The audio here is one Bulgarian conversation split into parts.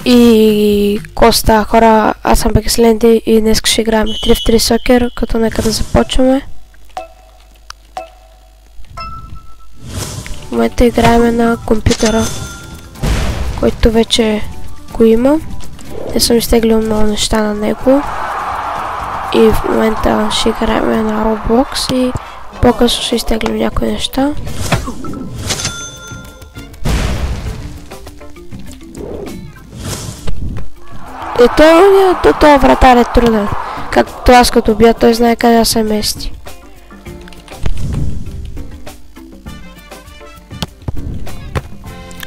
И коста хора, аз съм Бекесленди и днес ще играем 3 в 3 сокер, като нека да започваме. В момента играем на компютъра, който вече го има. Не съм изтеглил много неща на него. И в момента ще играем на Roblox и по-късно ще изтеглим някои неща. И този вратар е труден. Както аз като бия, той знае къде да се мести.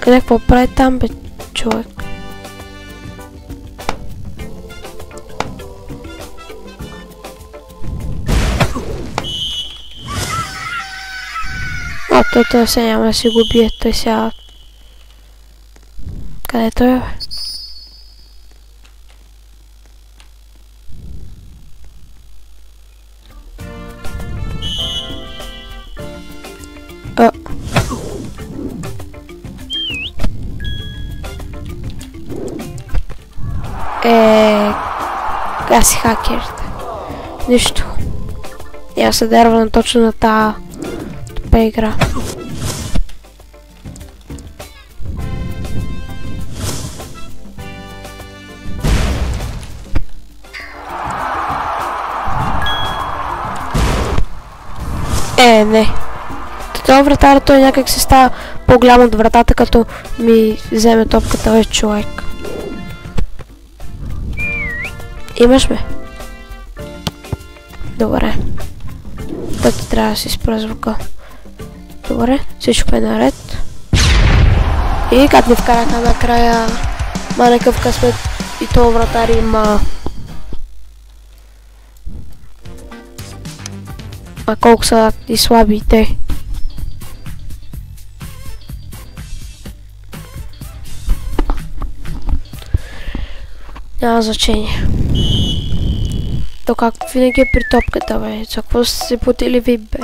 Къде какво прави там, бе, човек? Той се няма да си го бие, той сега... Къде той е, бе? Аз си хакерите. Нищо. И аз се дервам точно на тази тупа игра. Не. Това вратар, той някак се става по-голям от вратата, като ми вземе топката, бе, човек. Имаш, бе? Добре. Той ти трябва да си спра звука. Добре, всичко е наред. И как ни вкараха накрая някакъв късмет и този вратар има... А колко са и слаби те. Няма значение. То както винаги е при топката, бе. За какво са се потили вип, бе?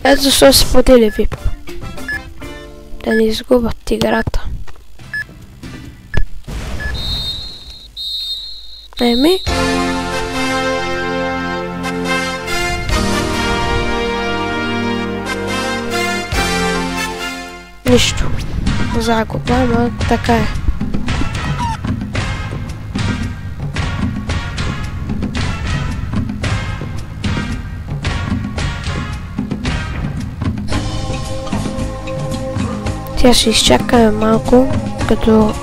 Ето защо са потили вип. Да не изгубят играта. Еми. Нищо. Загуба, ама така е. Тя ще изчакаме малко, докато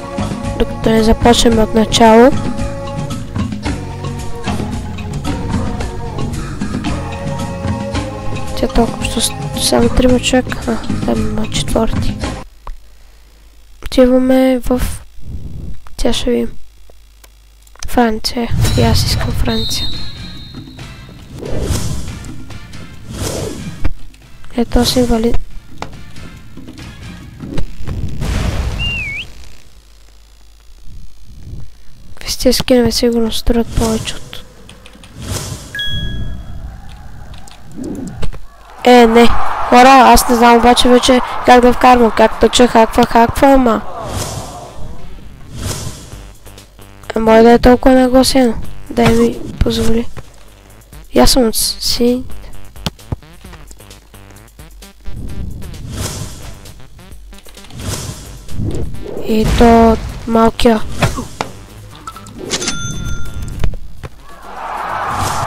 не започнем от начало. Тя толкова само 3 човека. Там има четвърти. Отиваме в... Тя ще видим. Франция. И аз искам Франция. Ето си инвалид. Вие скинове сигурно струват повече от... Не. Хора, аз не знам обаче вече как да вкарвам, как точно хаква, ама. Може да е толкова нагласено. Дай ми позволи. И аз съм от си. И то малкия.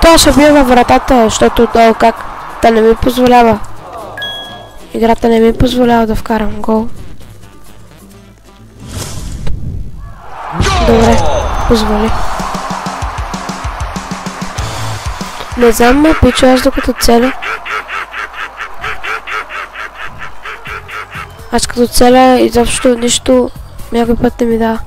Това ще бие във вратата, защото долу как да не ми позволява. Играта не ми позволява да вкарам гол. Добре, позволи. Не знам, ме пича аз докато целя. Аз като целя изобщо нищо някой път не ми дава.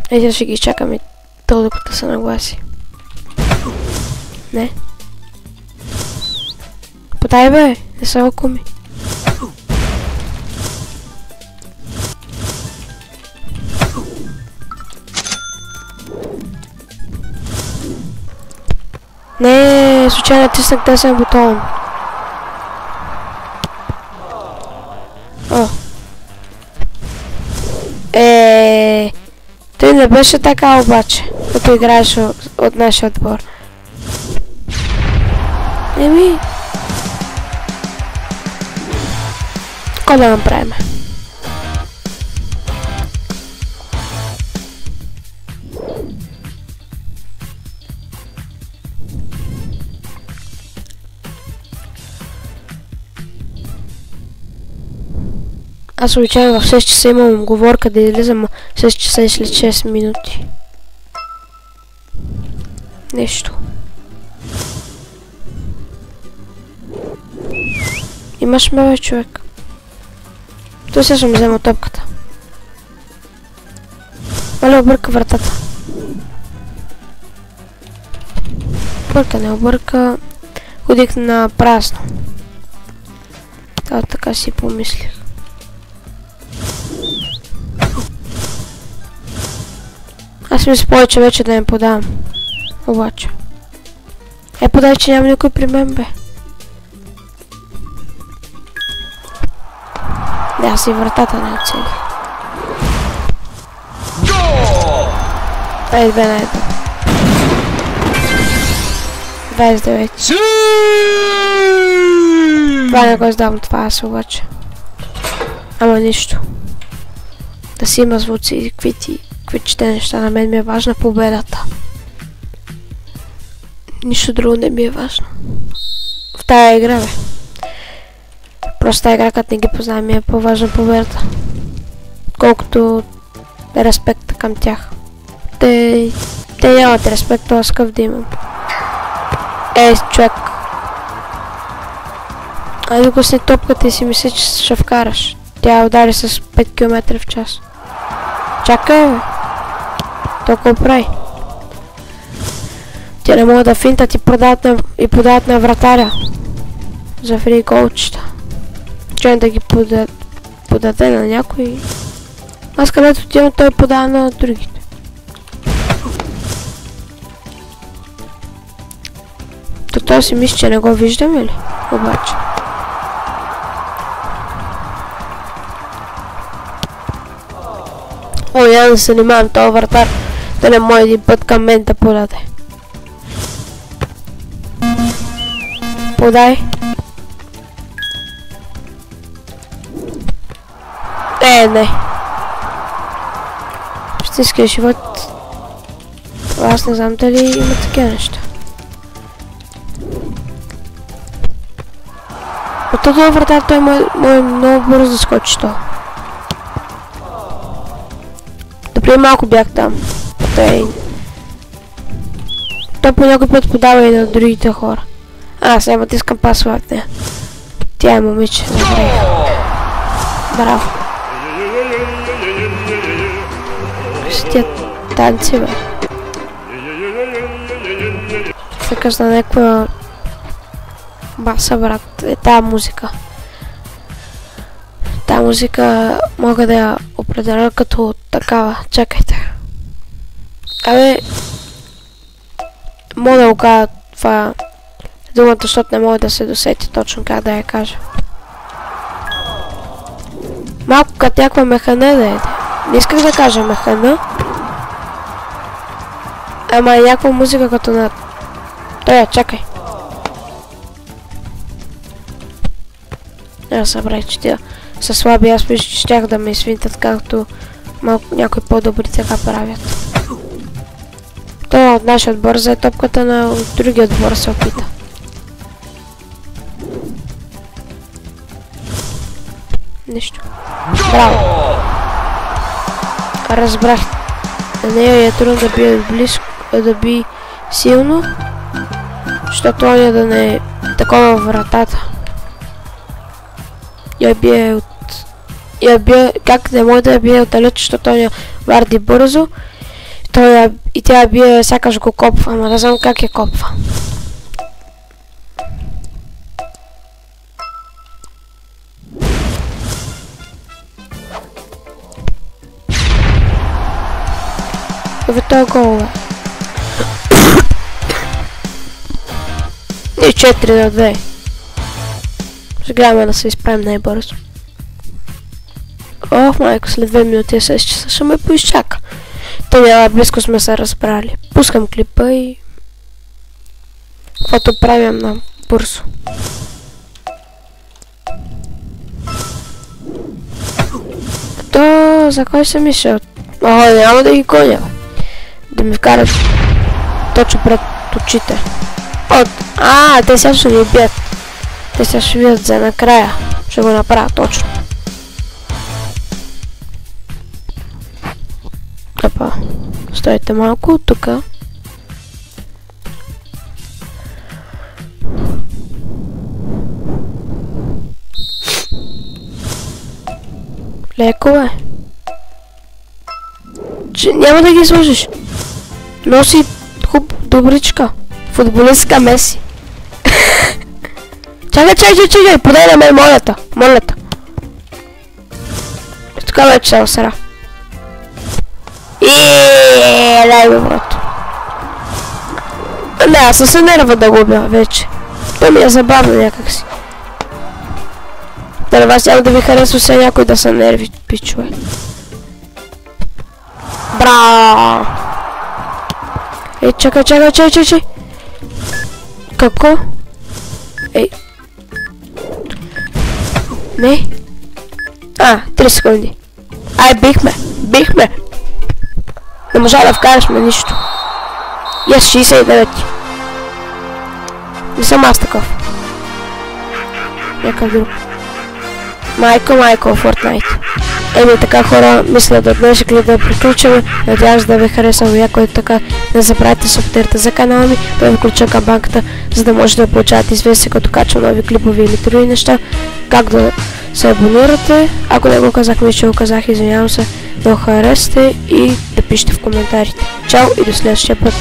Сега ще ги чакаме то докато се нагласи. Не. Подай, бе, не са окуми. Не, случайно тиснах десен бутон. О. Той не беше така обаче, като играеше от нашия отбор. Еми... Какво да направим? Аз обичайно в 6 часа имам оговорка да излизам 6 часа и след 6 минути. Нещо. Имаш ме, бе, човек. Той сега ще ми взема топката. Мале, обърка вратата. Обърка, не обърка. Ходих на празно. Така си помислих. Аз мисля повече вече да не подавам. Обаче. Подай, че няма никой при мен, бе. Да, аз и вратата не оцелих. Айде, бе, найде. 29. Това не го издавам това аз обаче. Ама нищо. Да си има звуци и каквите неща. На мен ми е важна победата. Нищо друго не ми е важно. В тая игра, бе. Просто тая игра, като не ги познавам, ми е по-важна победата. Колкото респекта към тях. Те нямат респект, това скъв да имам. Човек. Айде го след топката и си мисли, че ще вкараш. Тя удари с 5 км в час. Чакай, бе. Толкова прави. Те не могат да финтат и подават на вратаря. За фри голчета. Чуем да ги подаде на някой. Аз където отивам, той подава на другите. То той си мисли, че не го виждаме ли? Обаче. О, я да се занимавам този вратар. Да не може един път към мен да подаде. Подай. Не. Истинския живот. Аз не знам дали има такива неща. От този вратар той може много бързо да скочи то. Допреди малко бях там. Той по някой път подава и на другите хора. Сега искам пасва от нея. Тя е момиче. Браво. С тия танци, бе. Сякаш на някаква баса, брат. Тая музика. Тая музика мога да я определя като такава. Чакайте. Мога да го кажа това думата, защото не мога да се досети точно как да я кажа. Малко като някаква механа да е. Не исках да кажа механа. Ама е някаква музика като на... чакай. Аз събрах, че тя са слаби, аз мисля, че щях да ме изфинтат, както някои по-добри така правят. Той от нашия отбор взе топката на другия отбор се опита. Нищо. Браво! Разбрах. На нея е трудно да бие близко, да би силно, защото он да не е такова в вратата. Я бие от... Как не може да я бие отдалеч, защото он я варди бързо. И тя бие сякаш го копва, ама не знам как я копва. Това е гол, бе. И 4 на 2. Ще гледаме да се изправим най-бързо. Ох, майко, след 2 минути 6 часа ще ме поизчака. То няма, близко сме се разбрали. Пускам клипа и... каквото правим на бързо. То, за кой съм мислял? О, няма да ги гоня. Да ми вкарат точно пред очите. Те сега ще ги бият. Те сега ще бият за накрая. Ще го направя точно. Опа. Стойте малко тука. Леко бе. Че няма да ги сложиш. Носи хуб добричка. Футболистка Меси. Чакай, подай на мен молята. Тук вече се осера. Дай го, брат. Не, аз съм се нерва да губя вече. То ми е забавно някакси. Дали вас няма да ви харесва сега някой да се нерви, пичове. Браво! Ей, чакай. Какво? Ей. Не. 3 секунди. Ай, бихме. Не можа да вкараш ме нищо. 69. Не съм аз такъв. Някакъв друг. Майко, Fortnite. Така хора, мисля да днес да приключваме. Надявам се да ви харесам. Ако е така, не забравяйте да субсcribe за канала ми, да включа камбанката, за да можете да получавате известия, като качвам нови клипове или други неща. Как да се абонирате. Ако не го казах, вече го казах, извинявам се, да го харесате и да пишете в коментарите. Чао и до следващия път.